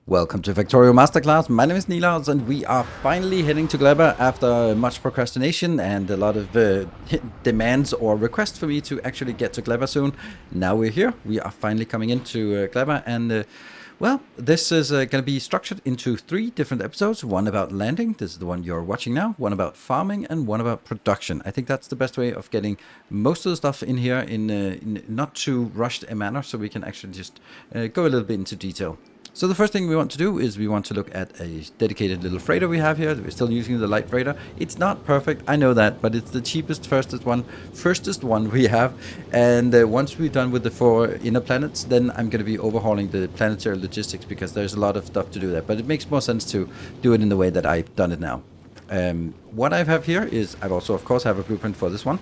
Welcome to Factorio Masterclass. My name is Nilaus and we are finally heading to Gleba after much procrastination and a lot of demands or requests for me to actually get to Gleba soon. Now we're here. We are finally coming into Gleba and well, this is going to be structured into 3 different episodes. One about landing, this is the one you're watching now, one about farming and one about production. I think that's the best way of getting most of the stuff in here in not too rushed a manner, so we can actually just go a little bit into detail. So the first thing we want to do is we want to look at a dedicated little freighter we have here. We're still using the light freighter. It's not perfect, I know that, but it's the cheapest, fastest one we have. And once we're done with the 4 inner planets, then I'm going to be overhauling the planetary logistics because there's a lot of stuff to do there. But it makes more sense to do it in the way that I've done it now. What I have here is, I've also of course have a blueprint for this one.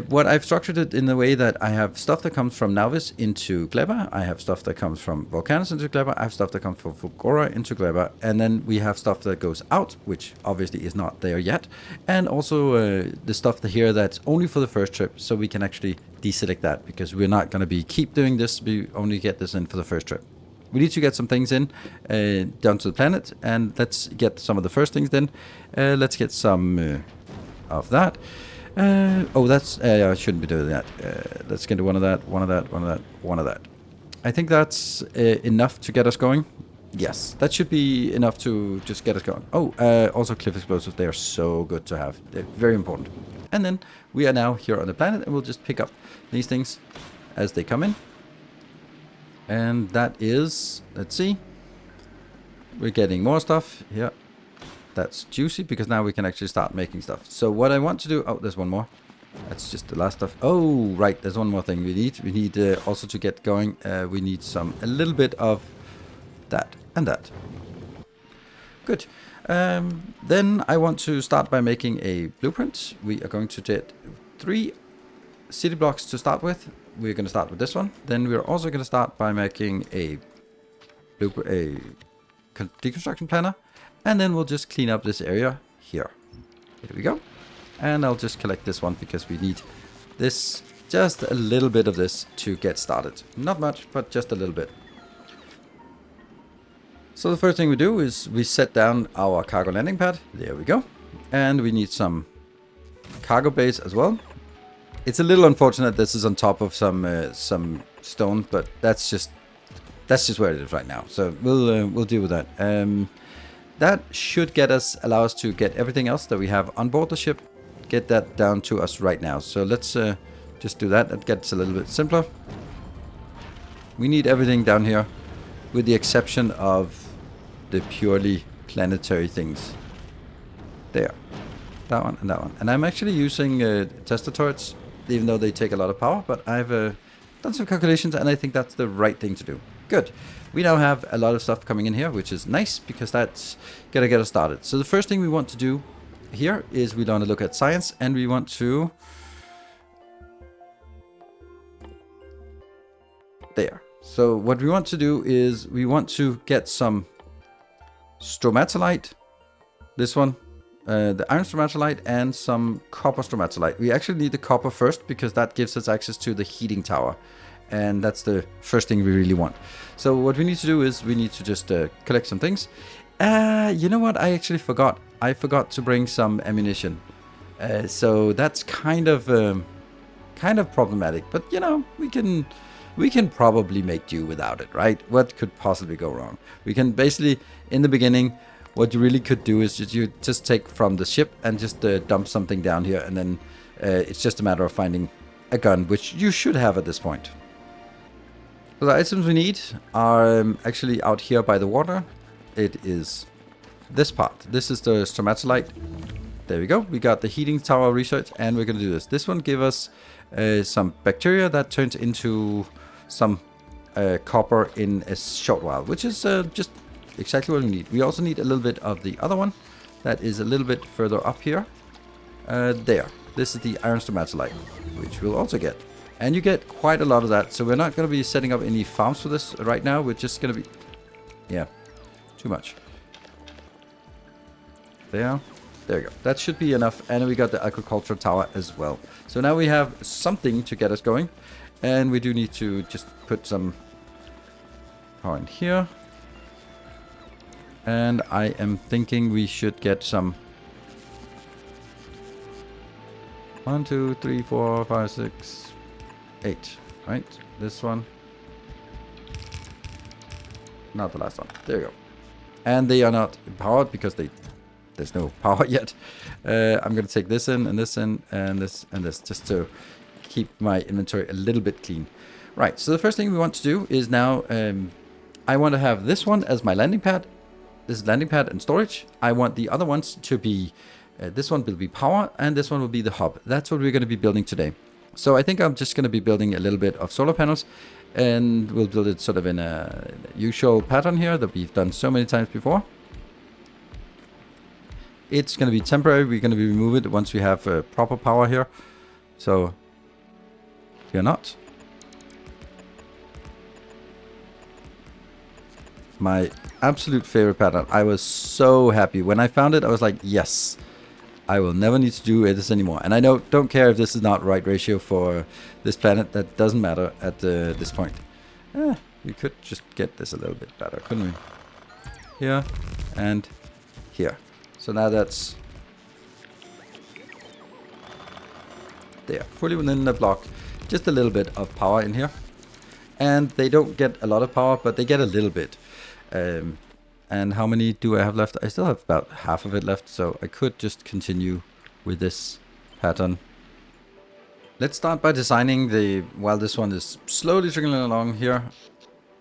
What I've structured it in the way that I have stuff that comes from Nauvis into Gleba, I have stuff that comes from Volcanus into Gleba, I have stuff that comes from Factorio into Gleba, and then we have stuff that goes out, which obviously is not there yet, and also the stuff here that's only for the first trip, so we can actually deselect that, because we're not going to keep doing this, we only get this in for the first trip. We need to get some things in down to the planet, and let's get some of the first things then. Let's get some of that. That's I shouldn't be doing that. Let's get one of that, one of that, one of that, one of that. I think that's enough to get us going. Yes, that should be enough to just get us going. Also cliff explosives, they are so good to have. They're very important. And then we are now here on the planet, and we'll just pick up these things as they come in. And that is, let's see, we're getting more stuff here. That's juicy, because now we can actually start making stuff. So what I want to do... Oh, there's one more. That's just the last stuff. Oh, right. There's one more thing we need. We need also to get going. We need a little bit of that and that. Good. Then I want to start by making a blueprint. We are going to get 3 city blocks to start with. We're going to start with this one. Then we're also going to start by making a deconstruction planner. And then we'll just clean up this area here. There we go. And I'll just collect this one because we need this, just a little bit of this to get started. Not much, but just a little bit. So the first thing we do is we set down our cargo landing pad. There we go. And we need some cargo bays as well. It's a little unfortunate this is on top of some stone, but that's just where it is right now. So we'll deal with that. That should allow us to get everything else that we have on board the ship, get that down to us right now. So let's just do that. That gets a little bit simpler. We need everything down here, with the exception of the purely planetary things. There. That one and that one. And I'm actually using tester turrets, even though they take a lot of power, but I've done some calculations and I think that's the right thing to do. Good. We now have a lot of stuff coming in here, which is nice because that's going to get us started. So the first thing we want to do here is we want to look at science, and we want to... There. So what we want to do is we want to get some stromatolite. This one. The iron stromatolite and some copper stromatolite. We actually need the copper first because that gives us access to the heating tower. And that's the first thing we really want. So what we need to do is we need to just collect some things. You know what? I actually forgot. I forgot to bring some ammunition. So that's kind of problematic. But you know, we can probably make do without it, right? What could possibly go wrong? We can basically, in the beginning, what you really could do is you just take from the ship and just dump something down here, and then it's just a matter of finding a gun, which you should have at this point. So the items we need are actually out here by the water. It is this part. This is the stromatolite. There we go. We got the heating tower research, and we're going to do this. This one gives us some bacteria that turns into some copper in a short while, which is just exactly what we need. We also need a little bit of the other one that is a little bit further up here. There. This is the iron stromatolite, which we'll also get. And you get quite a lot of that, so we're not going to be setting up any farms for this right now. We're just going to be... Yeah, too much. There we go. That should be enough. And we got the agricultural tower as well. So now we have something to get us going. And we do need to just put some power in here. And I am thinking we should get some 1, 2, 3, 4, 5, 6, 8, right? This one. Not the last one. There you go. And they are not powered because there's no power yet. I'm going to take this in, and this in, and this, and this, just to keep my inventory a little bit clean. Right, so the first thing we want to do is now, I want to have this one as my landing pad. This is landing pad and storage. I want the other ones to be, this one will be power, and this one will be the hub. That's what we're going to be building today. So I think I'm just going to be building a little bit of solar panels, and we'll build it sort of in a usual pattern here that we've done so many times before. It's going to be temporary. We're going to remove it once we have proper power here. So we're not. My absolute favorite pattern. I was so happy when I found it. I was like, yes, I will never need to do this anymore. And I don't care if this is not right ratio for this planet. That doesn't matter at this point. We could just get this a little bit better, couldn't we? Here and here. So now that's there, fully within the block. Just a little bit of power in here. And they don't get a lot of power, but they get a little bit. And how many do I have left? I still have about half of it left, so I could just continue with this pattern. Let's start by designing while this one is slowly trickling along here,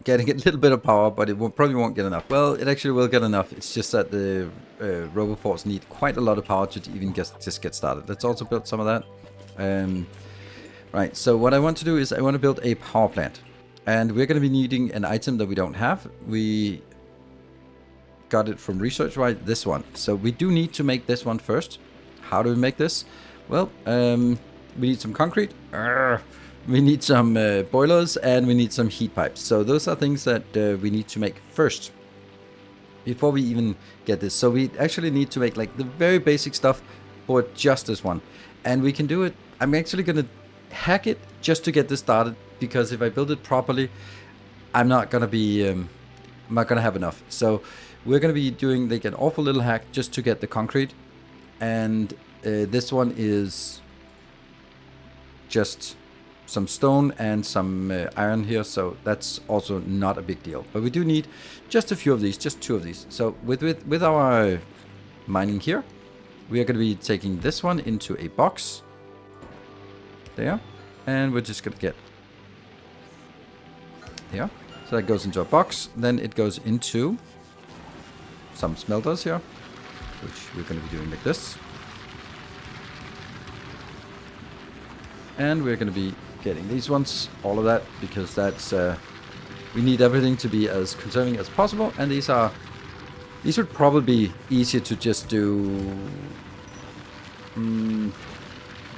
getting a little bit of power, but it probably won't get enough. Well, it actually will get enough. It's just that the roboports need quite a lot of power to even just get started. Let's also build some of that. Right, so what I want to do is I want to build a power plant. And we're going to be needing an item that we don't have. We got it from research, right? This one. So we do need to make this one first. How do we make this? Well, we need some concrete. We need some boilers, and we need some heat pipes. So those are things that we need to make first before we even get this. So we actually need to make like the very basic stuff for just this one. And we can do it. I'm actually going to hack it just to get this started, because if I build it properly, I'm not gonna have enough. So we're gonna be doing like an awful little hack just to get the concrete, and this one is just some stone and some iron here, so that's also not a big deal. But we do need just a few of these, just 2 of these. So with our mining here, we are gonna be taking this one into a box there, and we're just gonna get here. So that goes into a box. Then it goes into some smelters here, which we're going to be doing like this. And we're going to be getting these ones, all of that, because that's we need everything to be as conserving as possible. And these would probably be easier to just do.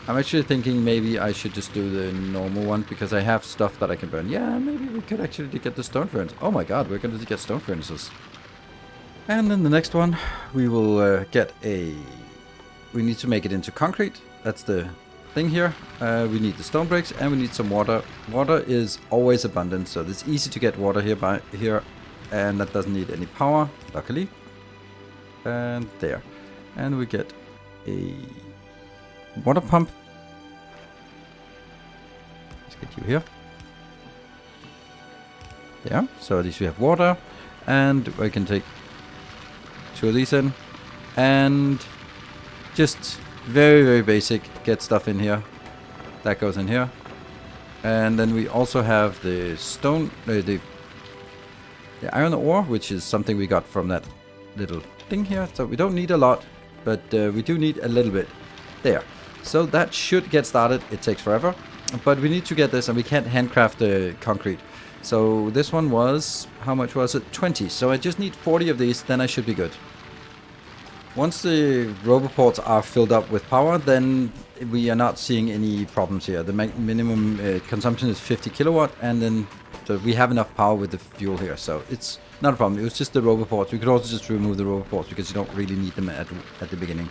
I'm actually thinking maybe I should just do the normal one, because I have stuff that I can burn. Yeah, maybe we could actually get the stone furnace. Oh my god, we're going to get stone furnaces. And then the next one, we will we need to make it into concrete. That's the thing here. We need the stone bricks, and we need some water. Water is always abundant, so it's easy to get water here, and that doesn't need any power, luckily. And there. And we get a water pump. Let's get you here. Yeah, so at least we have water, and we can take 2 of these in, and just very, very basic, get stuff in here. That goes in here. And then we also have the stone, the iron ore, which is something we got from that little thing here. So we don't need a lot, but we do need a little bit. There. So that should get started. It takes forever, but we need to get this, and we can't handcraft the concrete. So this one was, how much was it? 20. So I just need 40 of these, then I should be good. Once the roboports are filled up with power, then we are not seeing any problems here. The minimum consumption is 50 kilowatt, and then so we have enough power with the fuel here. So it's not a problem. It was just the roboports. We could also just remove the roboports because you don't really need them at the beginning.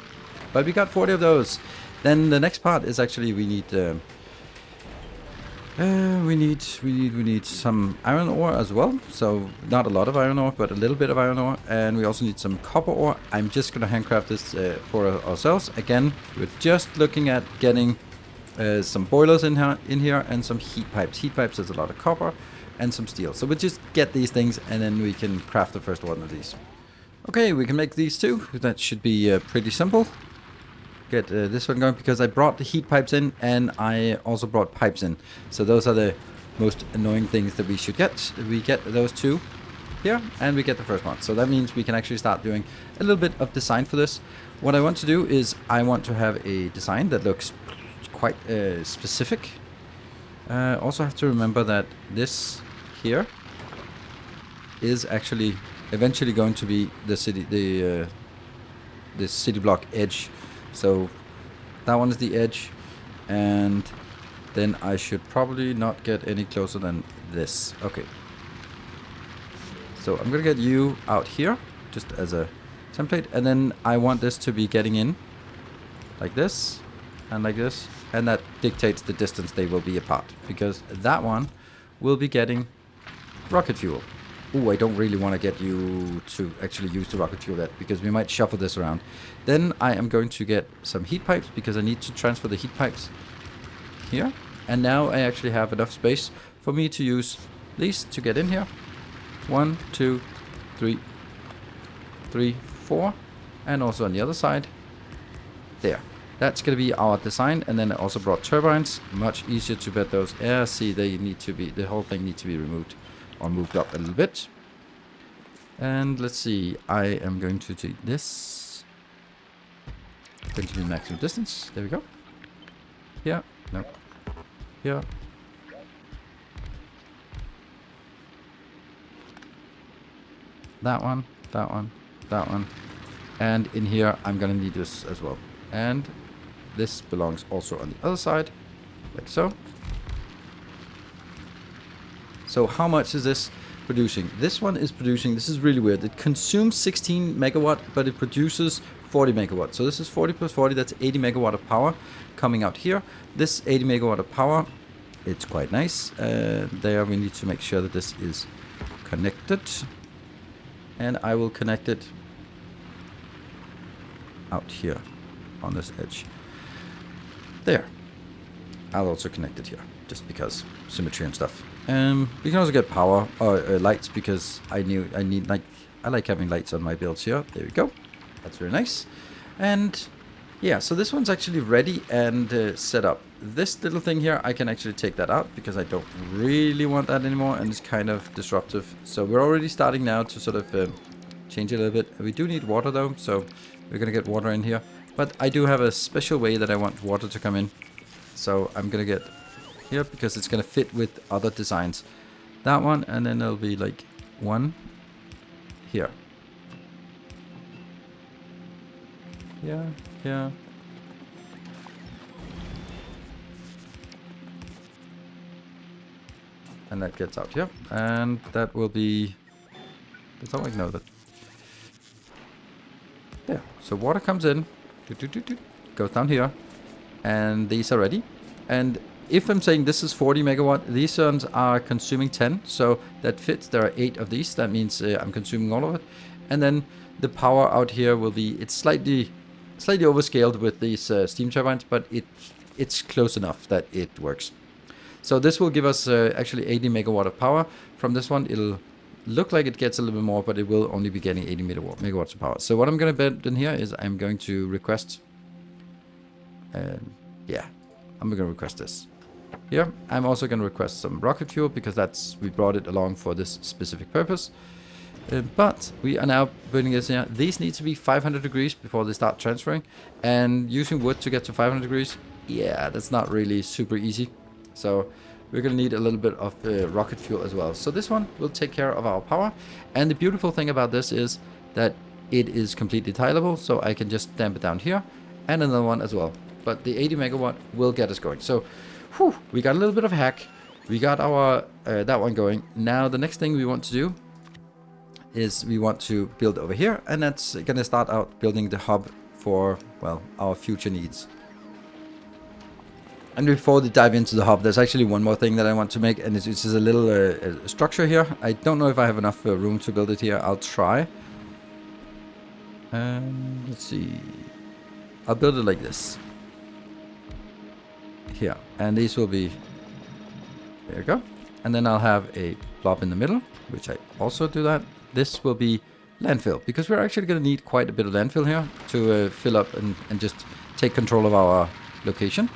But we got 40 of those. Then the next part is actually we need We need some iron ore as well. So not a lot of iron ore, but a little bit of iron ore, and we also need some copper ore. I'm just gonna handcraft this for ourselves. Again, we're just looking at getting some boilers in here, and some heat pipes. Heat pipes is a lot of copper, and some steel. So we'll just get these things, and then we can craft the first one of these. Okay, we can make these two. That should be pretty simple. Get this one going, because I brought the heat pipes in, and I also brought pipes in. So those are the most annoying things that we should get. We get those two here, and we get the first one. So that means we can actually start doing a little bit of design for this. What I want to do is I want to have a design that looks quite specific. Also have to remember that this here is actually eventually going to be the city, the city block edge. So that one is the edge, and then I should probably not get any closer than this. Okay. So I'm gonna get you out here, just as a template, and then I want this to be getting in like this, and like this, and that dictates the distance they will be apart, because that one will be getting rocket fuel. Oh, I don't really want to get you to actually use the rocket fuel yet, because we might shuffle this around. Then I am going to get some heat pipes, because I need to transfer the heat pipes here. And now I actually have enough space for me to use these to get in here. 1, 2, 3, 4, and also on the other side. There. That's going to be our design. And then I also brought turbines. Much easier to bet those. Yeah, see, they need to be, the whole thing needs to be removed. Or moved up a little bit. And let's see, I am going to take this. Going to be maximum distance. There we go. Here. No. Here. That one. That one. That one. And in here, I'm going to need this as well. And this belongs also on the other side. Like so. So how much is this producing? This one is producing, this is really weird. It consumes 16 megawatt, but it produces 40 megawatt. So this is 40 plus 40, that's 80 megawatt of power coming out here. This 80 megawatt of power, it's quite nice. There we need to make sure that this is connected. And I will connect it out here on this edge. There. I'll also connect it here, just because symmetry and stuff. We can also get power or lights, because I like having lights on my builds here. There we go. That's very nice. And yeah, so this one's actually ready and set up. This little thing here, I can actually take that out, because I don't really want that anymore, and it's kind of disruptive. So we're already starting now to sort of change it a little bit. We do need water though, so we're gonna get water in here. But I do have a special way that I want water to come in. So I'm gonna get here, because it's gonna fit with other designs. That one, and then there'll be like one here. Yeah, yeah. And that gets out here, and that will be. It's not like no that. There. So water comes in, goes down here, and these are ready. And if I'm saying this is 40 megawatt, these ones are consuming 10, so that fits. There are 8 of these. That means I'm consuming all of it. And then the power out here will be, it's slightly overscaled with these steam turbines, but it's close enough that it works. So this will give us actually 80 megawatt of power. From this one, it'll look like it gets a little bit more, but it will only be getting 80 megawatts of power. So what I'm going to build in here is I'm going to request, yeah, I'm going to request this. Here, I'm also going to request some rocket fuel, because we brought it along for this specific purpose. But we are now building this here. These need to be 500 degrees before they start transferring. And using wood to get to 500 degrees, yeah, that's not really super easy. So we're going to need a little bit of rocket fuel as well. So this one will take care of our power. And the beautiful thing about this is that it is completely tileable. So I can just damp it down here, and another one as well. But the 80 megawatt will get us going. So whew, we got a little bit of hack. We got our that one going. Now the next thing we want to do is we want to build over here, and that's going to start out building the hub for, well, our future needs. And before we dive into the hub, there's actually one more thing that I want to make, and it's just a little structure here. I don't know if I have enough room to build it here. I'll try. Let's see. I'll build it like this. Here. And these will be... There you go. And then I'll have a blob in the middle, which I also do that. This will be landfill, because we're actually going to need quite a bit of landfill here to fill up and just take control of our location.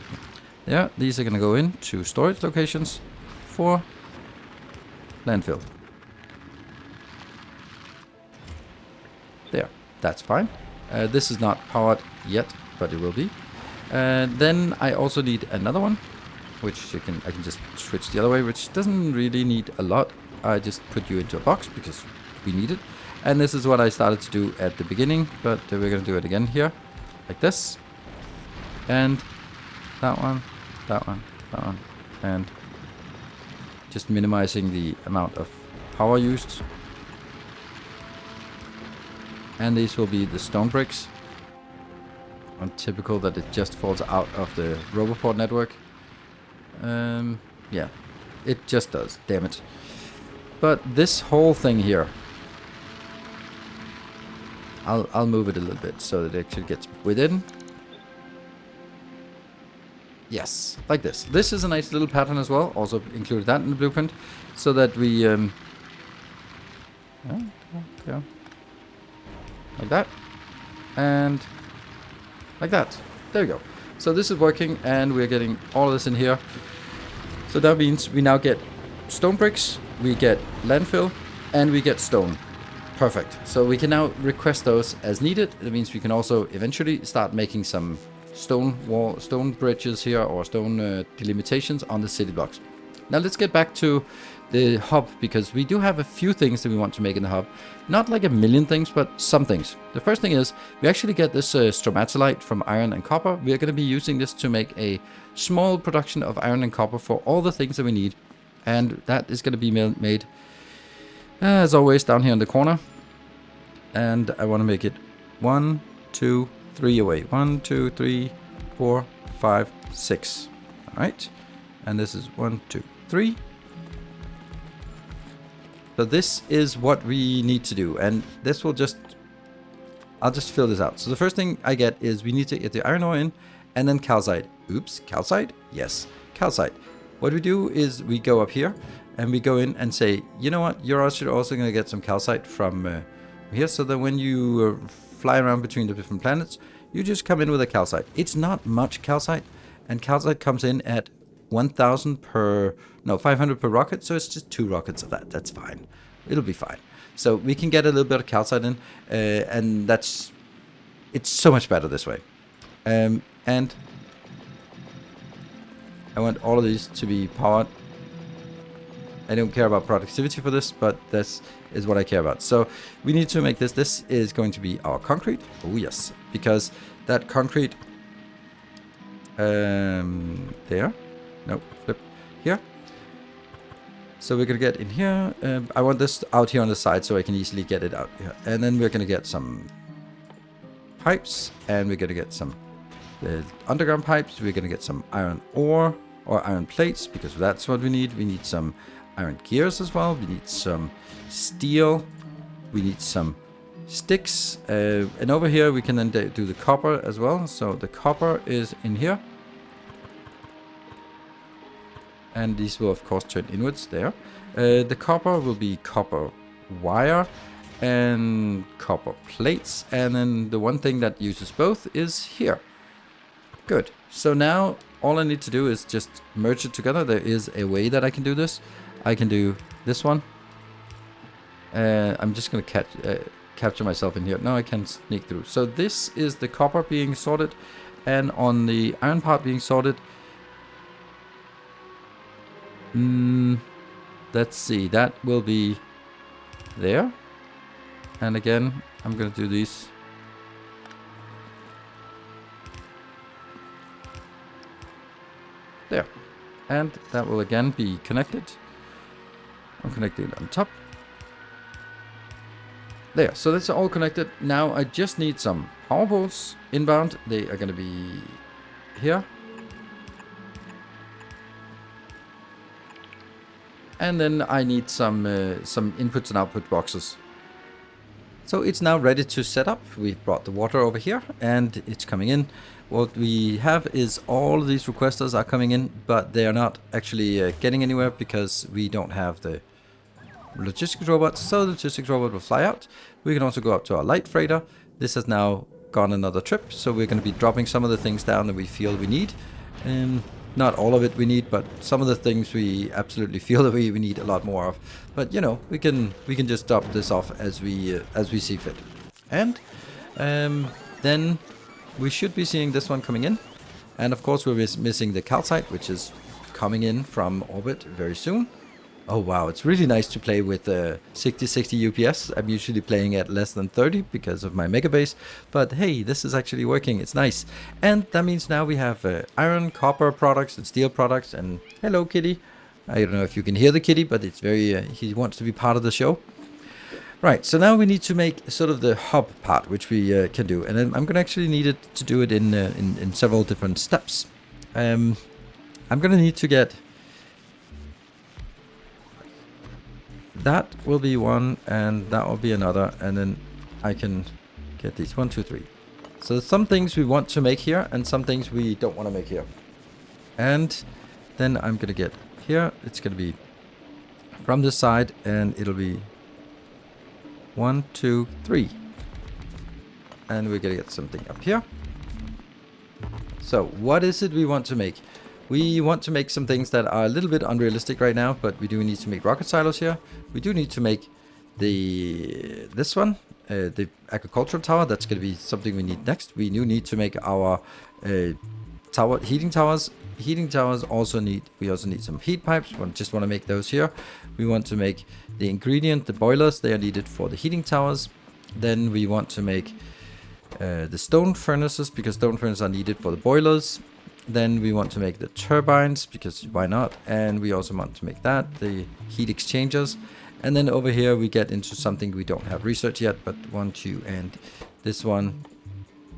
Yeah, these are going to go into storage locations for landfill. There, that's fine. This is not powered yet, but it will be. Then I also need another one, which I can just switch the other way, which doesn't really need a lot. I just put you into a box because we need it. And this is what I started to do at the beginning, but we're going to do it again here, like this. And that one, that one, that one, and just minimizing the amount of power used. And these will be the stone bricks. Untypical that it just falls out of the Roboport network. Yeah, it just does, damn it. But this whole thing here, I'll move it a little bit so that it actually gets within. Yes, like this. This is a nice little pattern as well. Also included that in the blueprint, so that we yeah, like that, and like that. There you go. So this is working, and we're getting all of this in here. So that means we now get stone bricks, we get landfill, and we get stone. Perfect. So we can now request those as needed. That means we can also eventually start making some stone bridges here, or stone delimitations on the city blocks. Now let's get back to the hub, because we do have a few things that we want to make in the hub. Not like a million things, but some things. The first thing is we actually get this stromatolite from iron and copper. We are going to be using this to make a small production of iron and copper for all the things that we need. And that is going to be made, as always, down here in the corner. And I want to make it 1, 2, 3 away. 1, 2, 3, 4, 5, 6. All right. And this is 1, 2, 3. So this is what we need to do. And this will just... I'll just fill this out. So the first thing I get is we need to get the iron ore in, and then calcite. Oops, calcite? Yes, calcite. What we do is we go up here, and we go in and say, you know what, you're also going to get some calcite from here, so that when you fly around between the different planets, you just come in with a calcite. It's not much calcite, and calcite comes in at 1,000 per... No, 500 per rocket, so it's just 2 rockets of that. That's fine. It'll be fine. So we can get a little bit of calcite in, and that's... It's so much better this way. And I want all of these to be powered. I don't care about productivity for this, but this is what I care about. So we need to make this. This is going to be our concrete. Oh yes, because that concrete... there. No, flip. Here. So we're going to get in here. I want this out here on the side so I can easily get it out here. And then we're going to get some pipes. And we're going to get some underground pipes. We're going to get some iron ore or iron plates, because that's what we need. We need some iron gears as well. We need some steel. We need some sticks. And over here we can then do the copper as well. So the copper is in here. And these will of course turn inwards there. The copper will be copper wire and copper plates. And then the one thing that uses both is here. Good. So now all I need to do is just merge it together. There is a way that I can do this. I can do this one. I'm just going to capture myself in here. No, I can sneak through. So this is the copper being sorted. And on the iron part being sorted... let's see, that will be there. And again, I'm going to do these. There. And that will again be connected. I'm connecting it on top. There, so that's all connected. Now I just need some power poles inbound. They are going to be here. And then I need some inputs and output boxes. So it's now ready to set up. We've brought the water over here and it's coming in. What we have is all of these requesters are coming in, but they are not actually getting anywhere because we don't have the logistics robot. So the logistics robot will fly out. We can also go up to our light freighter. This has now gone another trip, so we're going to be dropping some of the things down that we feel we need. Not all of it we need, but some of the things we absolutely feel that we need a lot more of. But you know, we can just drop this off as we see fit. And then we should be seeing this one coming in. And of course we're missing the calcite, which is coming in from orbit very soon. Oh wow, it's really nice to play with 60 UPS. I'm usually playing at less than 30 because of my megabase. But hey, this is actually working. It's nice. And that means now we have iron, copper products and steel products. And hello, kitty. I don't know if you can hear the kitty, but it's very, he wants to be part of the show. Right, so now we need to make sort of the hub part, which we can do. And then I'm going to actually need it to do it in several different steps. I'm going to need to get... That will be one, and that will be another, and then I can get these 1, 2, 3. So some things we want to make here, and some things we don't want to make here. And then I'm going to get here, it's going to be from this side, and it'll be 1, 2, 3. And we're going to get something up here. So what is it we want to make? We want to make some things that are a little bit unrealistic right now, but we do need to make rocket silos here. We do need to make this one, the agricultural tower. That's going to be something we need next. We do need to make our heating towers. Heating towers also we also need some heat pipes. We just want to make those here. We want to make the ingredient, the boilers. They are needed for the heating towers. Then we want to make the stone furnaces, because stone furnaces are needed for the boilers. Then we want to make the turbines, because why not? And we also want to make the heat exchangers. And then over here we get into something we don't have research yet, but 1, 2, and this one.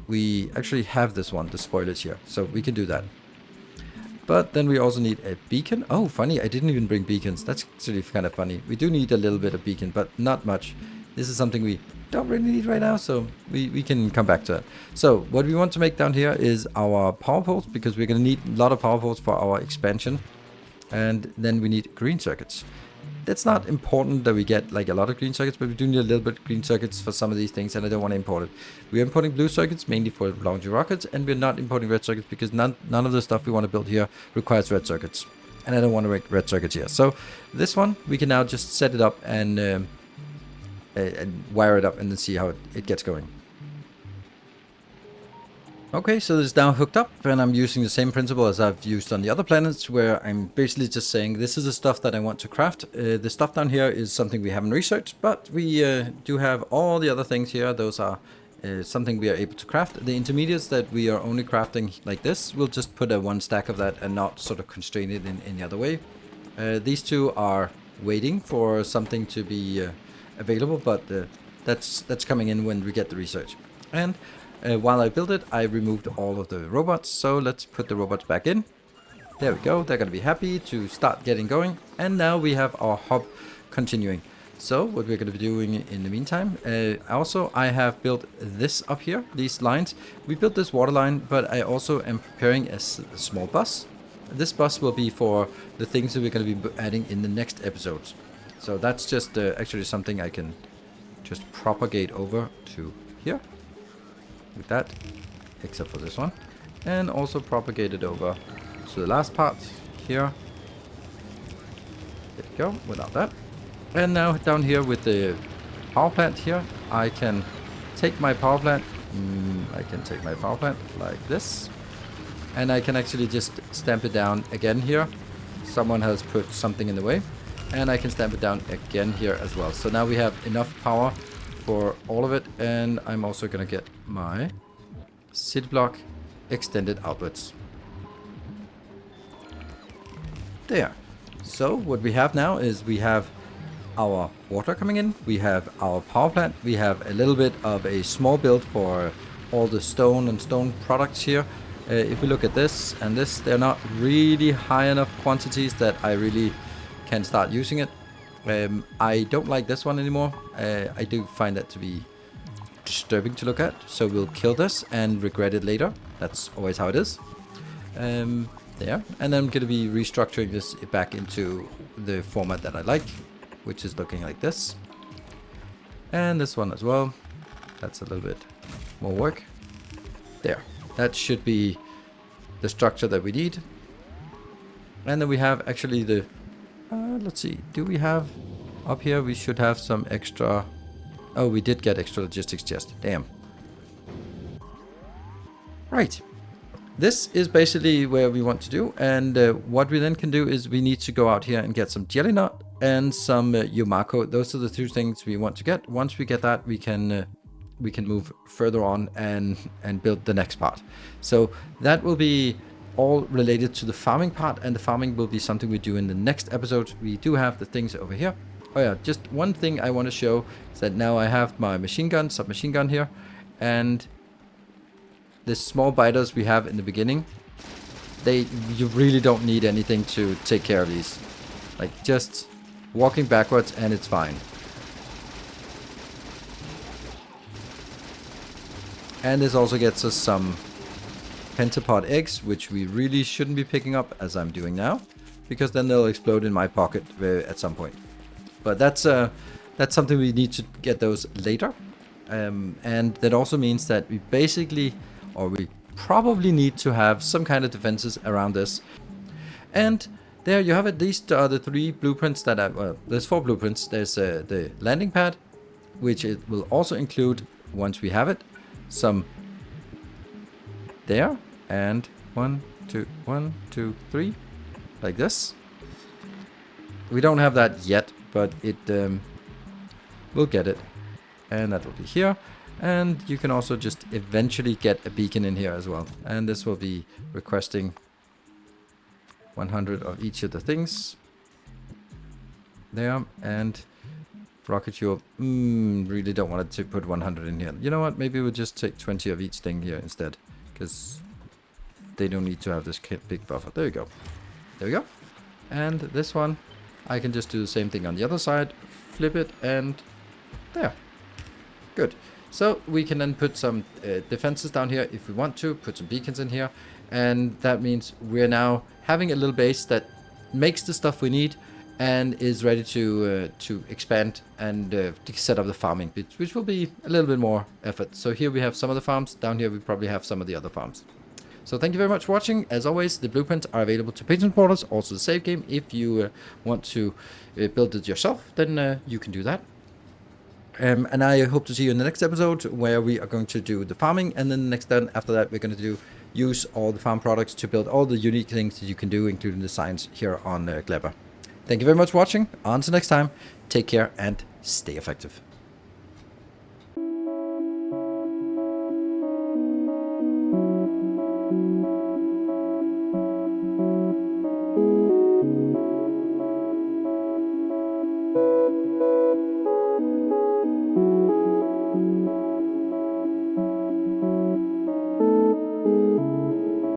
We actually have this one, the spoilers here, so we can do that. But then we also need a beacon. Oh, funny, I didn't even bring beacons. That's actually kind of funny. We do need a little bit of beacon, but not much. This is something we don't really need right now, so we can come back to that. So what we want to make down here is our power poles, because we're going to need a lot of power poles for our expansion. And then we need green circuits. That's not important that we get like a lot of green circuits, but we do need a little bit of green circuits for some of these things, and I don't want to import it. We're importing blue circuits mainly for launching rockets, and we're not importing red circuits because none of the stuff we want to build here requires red circuits. And I don't want to make red circuits here. So this one, we can now just set it up and wire it up and then see how it gets going. Okay, so this is now hooked up, and I'm using the same principle as I've used on the other planets, where I'm basically just saying this is the stuff that I want to craft. The stuff down here is something we haven't researched, but we do have all the other things here. Those are something we are able to craft. The intermediates that we are only crafting like this, we'll just put a 1 stack of that and not sort of constrain it in any other way. These two are waiting for something to be available, but that's coming in when we get the research. And while I build it, I removed all of the robots, so let's put the robots back in. There we go, they're going to be happy to start getting going. And now we have our hub continuing. So what we're going to be doing in the meantime, I have built this up here, these lines. We built this water line, but I also am preparing a small bus. This bus will be for the things that we're going to be adding in the next episodes. So that's just actually something I can just propagate over to here. Like that, except for this one, and also propagate it over to the last part here. There we go, without that. And now down here with the power plant here, I can take my power plant. Like this, and I can actually just stamp it down again here. Someone has put something in the way, and I can stamp it down again here as well. So now we have enough power for all of it, and I'm also gonna get my city block extended outwards. There. So what we have now is we have our water coming in, we have our power plant, we have a little bit of a small build for all the stone and stone products here. If we look at this and this, they're not really high enough quantities that I really can start using it. I don't like this one anymore. I do find that to be disturbing to look at, so we'll kill this and regret it later. That's always how it is. There, and then I'm going to be restructuring this back into the format that I like, which is looking like this. And this one as well. That's a little bit more work. There, that should be the structure that we need. And then we have actually the let's see, do we have up here? We should have some extra. Oh, we did get extra logistics chest. Damn. Right. This is basically where we want to do, and what we then can do is we need to go out here and get some jelly nut and some Yumako. Those are the two things we want to get. Once we get that, we can move further on and build the next part. So that will be all related to the farming part, and the farming will be something we do in the next episode. We do have the things over here. Oh yeah, just one thing I want to show is that now I have my machine gun, submachine gun here, and the small biters we have in the beginning, you really don't need anything to take care of these. Like just walking backwards and it's fine. And this also gets us some pentapod eggs, which we really shouldn't be picking up as I'm doing now, because then they'll explode in my pocket at some point. But that's something we need to get those later. And that also means that we basically, or we probably need to have some kind of defenses around this. And there you have it. These are the 3 blueprints that well, there's 4 blueprints. There's the landing pad, which it will also include, once we have it, some there, and 1, 2, 3, like this. We don't have that yet, but it we'll get it, and that will be here. And you can also just eventually get a beacon in here as well. And this will be requesting 100 of each of the things. There, and rocket fuel. Really don't want it to put 100 in here. You know what? Maybe we'll just take 20 of each thing here instead, because they don't need to have this big buffer. There you go. There we go. And this one, I can just do the same thing on the other side. Flip it, and there. Good. So we can then put some defenses down here if we want to, put some beacons in here, and that means we're now having a little base that makes the stuff we need and is ready to expand and to set up the farming, which will be a little bit more effort. So here we have some of the farms, down here we probably have some of the other farms. So thank you very much for watching. As always, the blueprints are available to patron supporters, also the save game. If you want to build it yourself, then you can do that. And I hope to see you in the next episode, where we are going to do the farming, and then after that we're going to use all the farm products to build all the unique things that you can do, including the science here on Gleba. Thank you very much for watching. Until next time, take care and stay effective.